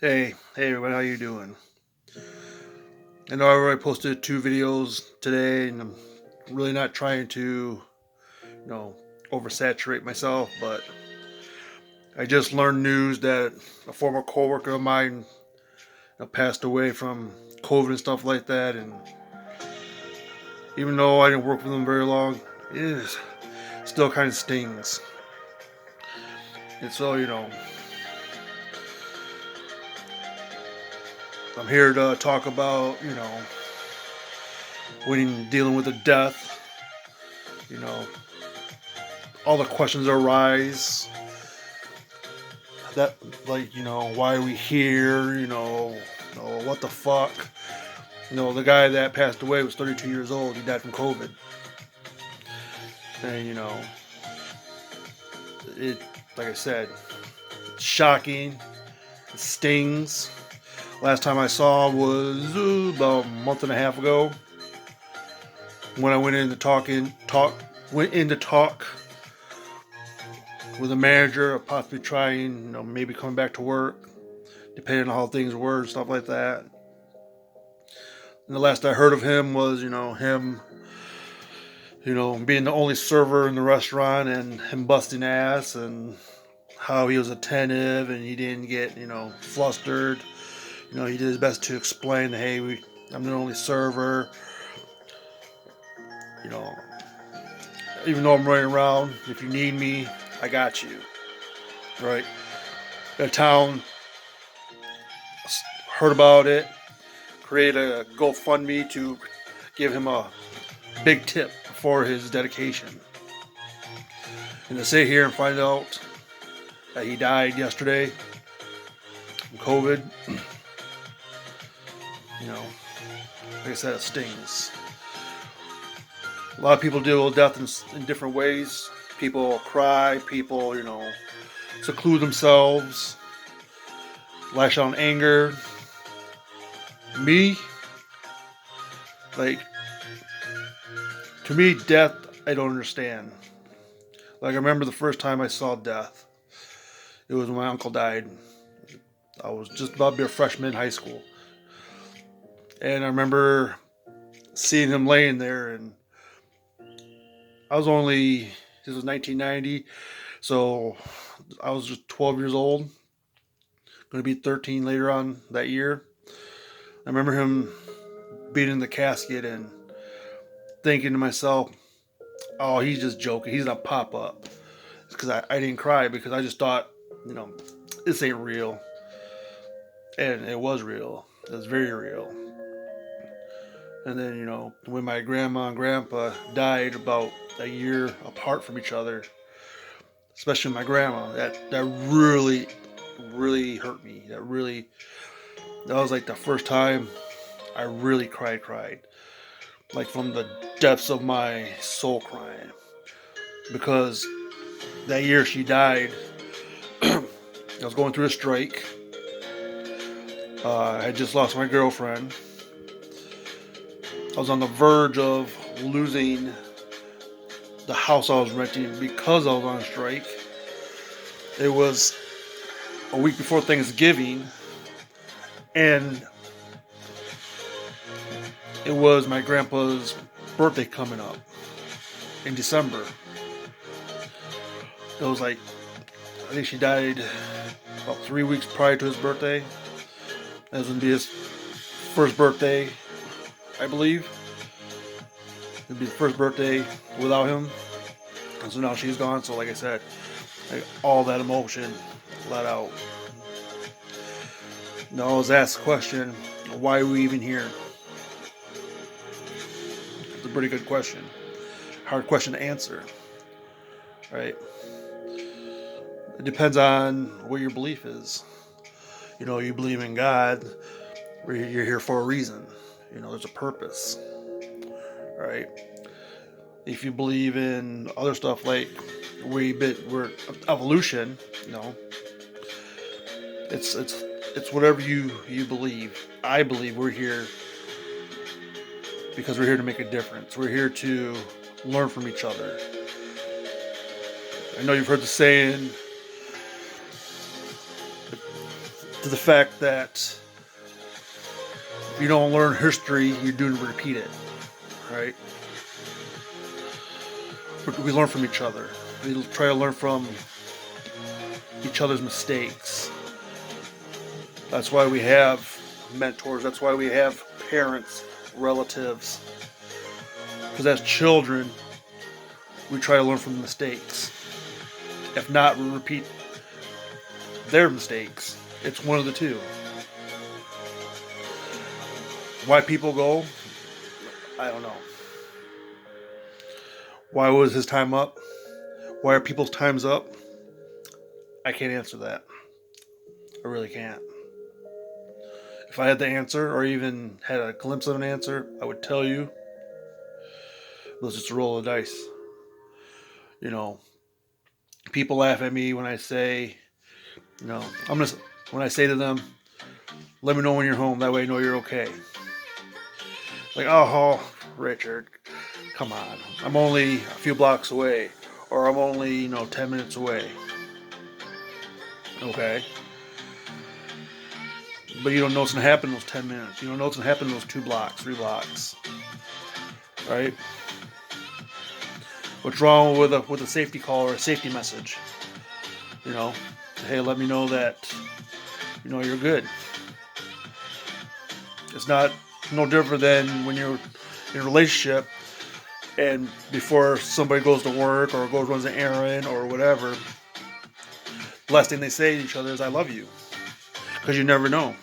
Hey everybody, how you doing? I know I already posted 2 videos today, and I'm really not trying to, you know, oversaturate myself, but I just learned news that a former coworker of mine passed away from COVID and stuff like that, and even though I didn't work with him very long, it is still kind of stings. And so, I'm here to talk about, when dealing with a death, you know, all the questions arise that, like, why are we here, what the fuck. The guy that passed away was 32 years old. He died from COVID. And it, like I said, it's shocking. It stings. Last time I saw was about a month and a half ago, when I went in to talk with a manager of possibly trying, maybe coming back to work, depending on how things were and stuff like that. And the last I heard of him was, him, being the only server in the restaurant and him busting ass, and how he was attentive and he didn't get, flustered. He did his best to explain, hey, I'm the only server. You know, Even though I'm running around, if you need me, I got you. Right? The town heard about it, created a GoFundMe to give him a big tip for his dedication. And to sit here and find out that he died yesterday from COVID, like I said, it stings. A lot of people deal with death in different ways. People cry, people, seclude themselves, lash out in anger. Me, like, to me, death, I don't understand. Like, I remember the first time I saw death. It was when my uncle died. I was just about to be a freshman in high school. And I remember seeing him laying there, and this was 1990, so I was just 12 years old, going to be 13 later on that year. I remember him being in the casket and thinking to myself, oh, he's just joking. He's going to pop up. Because I didn't cry, because I just thought, you know, this ain't real. And it was real. It was very real. And then, when my grandma and grandpa died about a year apart from each other, especially my grandma, that really, really hurt me. That was like the first time I really cried. Like, from the depths of my soul crying. Because that year she died, I was going through a strike. I had just lost my girlfriend. I was on the verge of losing the house I was renting because I was on strike. It was a week before Thanksgiving, and it was my grandpa's birthday coming up in December. It was like, I think she died about 3 weeks prior to his birthday. That was going to be his first birthday, I believe. It'd be the first birthday without him. And so now she's gone. So, like I said, all that emotion let out. Now I was asked the question, why are we even here? It's a pretty good question. Hard question to answer. Right? It depends on what your belief is. You believe in God, you're here for a reason. There's a purpose. Right? If you believe in other stuff, like we're evolution, it's whatever you believe. I believe we're here because we're here to make a difference. We're here to learn from each other. I know you've heard the saying, to the fact that if you don't learn history, you're doomed to repeat it, right? We learn from each other. We try to learn from each other's mistakes. That's why we have mentors. That's why we have parents, relatives. Because as children, we try to learn from the mistakes. If not, we repeat their mistakes. It's one of the two. Why people go, I don't know. Why was his time up? Why are people's times up? I can't answer that. I really can't. If I had the answer or even had a glimpse of an answer, I would tell you. Let's just roll the dice. You know, people laugh at me when I say, you know, when I say to them, let me know when you're home. That way I know you're okay. Like, oh, Richard, come on. I'm only a few blocks away. Or I'm only, 10 minutes away. Okay. But you don't know what's going to happen in those 10 minutes. You don't know what's going to happen in those 2 blocks, 3 blocks. Right? What's wrong with a safety call or a safety message? Hey, let me know that, you're good. It's not no different than when you're in a relationship and before somebody goes to work or runs an errand or whatever, the last thing they say to each other is, I love you. Because you never know.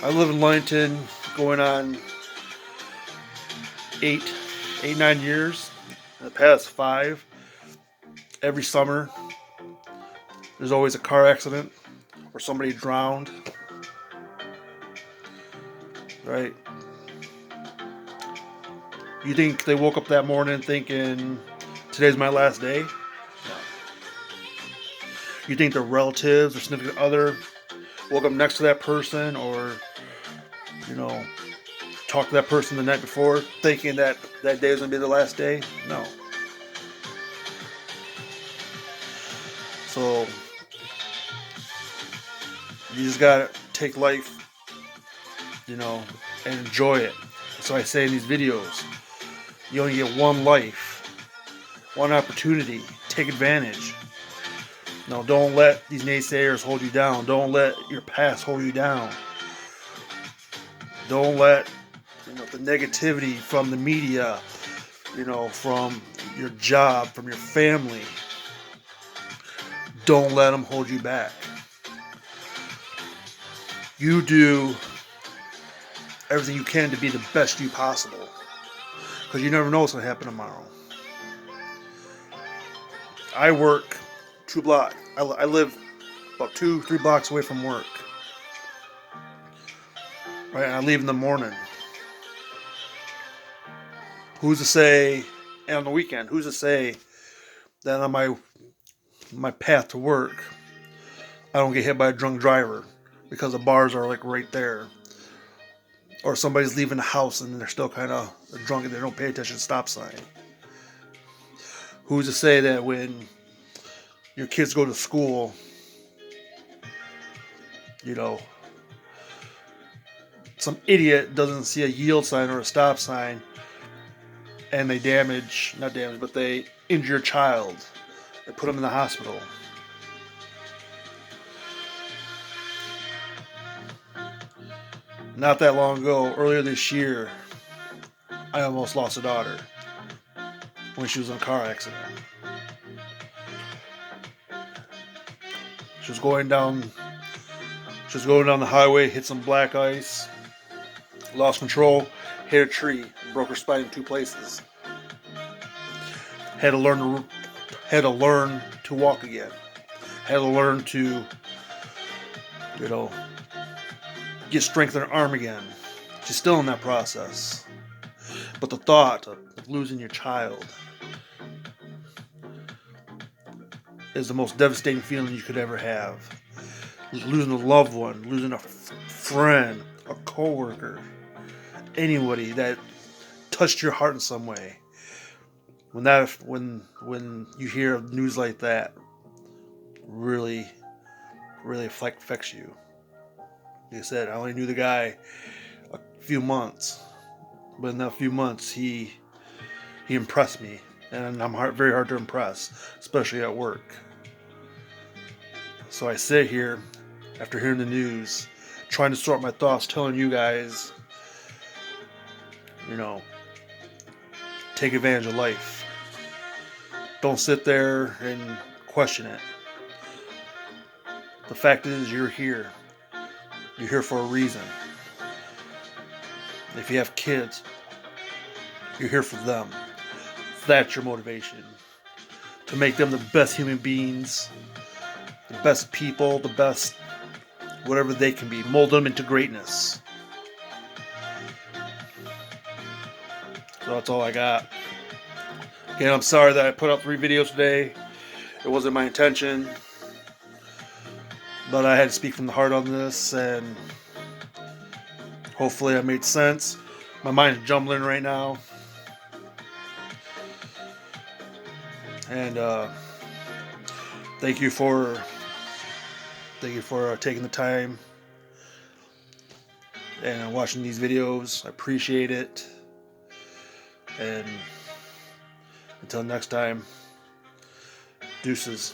I live in Ludington going on 9 years. In the past 5, every summer, there's always a car accident or somebody drowned. Right? You think they woke up that morning thinking, today's my last day? No. You think their relatives or significant other woke up next to that person or, talked to that person the night before thinking that that day was going to be the last day? No. So, you just got to take life, and enjoy it. So I say in these videos, you only get one life, one opportunity. Take advantage. No, don't let these naysayers hold you down. Don't let your past hold you down. Don't let the negativity from the media, from your job, from your family. Don't let them hold you back. You do everything you can to be the best you possible. Because you never know what's going to happen tomorrow. I work 2 blocks. I live about 2-3 blocks away from work. Right? And I leave in the morning. Who's to say, and on the weekend, who's to say that on my path to work, I don't get hit by a drunk driver because the bars are like right there. Or somebody's leaving the house and they're still kind of drunk and they don't pay attention to the stop sign. Who's to say that when your kids go to school, some idiot doesn't see a yield sign or a stop sign and they they injure your child and put them in the hospital. Not that long ago, earlier this year, I almost lost a daughter when she was in a car accident. She was going down the highway, hit some black ice, lost control, hit a tree, broke her spine in 2 places. Had to learn to walk again. Had to learn to, get strength in her arm again. She's still in that process. But the thought of losing your child is the most devastating feeling you could ever have. Losing a loved one, losing a friend, a coworker, anybody that touched your heart in some way. When you hear news like that, really really affects you. Like I said, I only knew the guy a few months, but in that few months, he impressed me, and I'm very hard to impress, especially at work. So I sit here after hearing the news, trying to sort my thoughts, telling you guys, you know, take advantage of life. Don't sit there and question it. The fact is, you're here. You're here for a reason. If you have kids, you're here for them. That's your motivation. To make them the best human beings, the best people, the best whatever they can be. Mold them into greatness. So that's all I got. Again, I'm sorry that I put up 3 videos today. It wasn't my intention. But I had to speak from the heart on this, and hopefully I made sense. My mind's jumbling right now. And thank you for taking the time and watching these videos. I appreciate it. And until next time, deuces.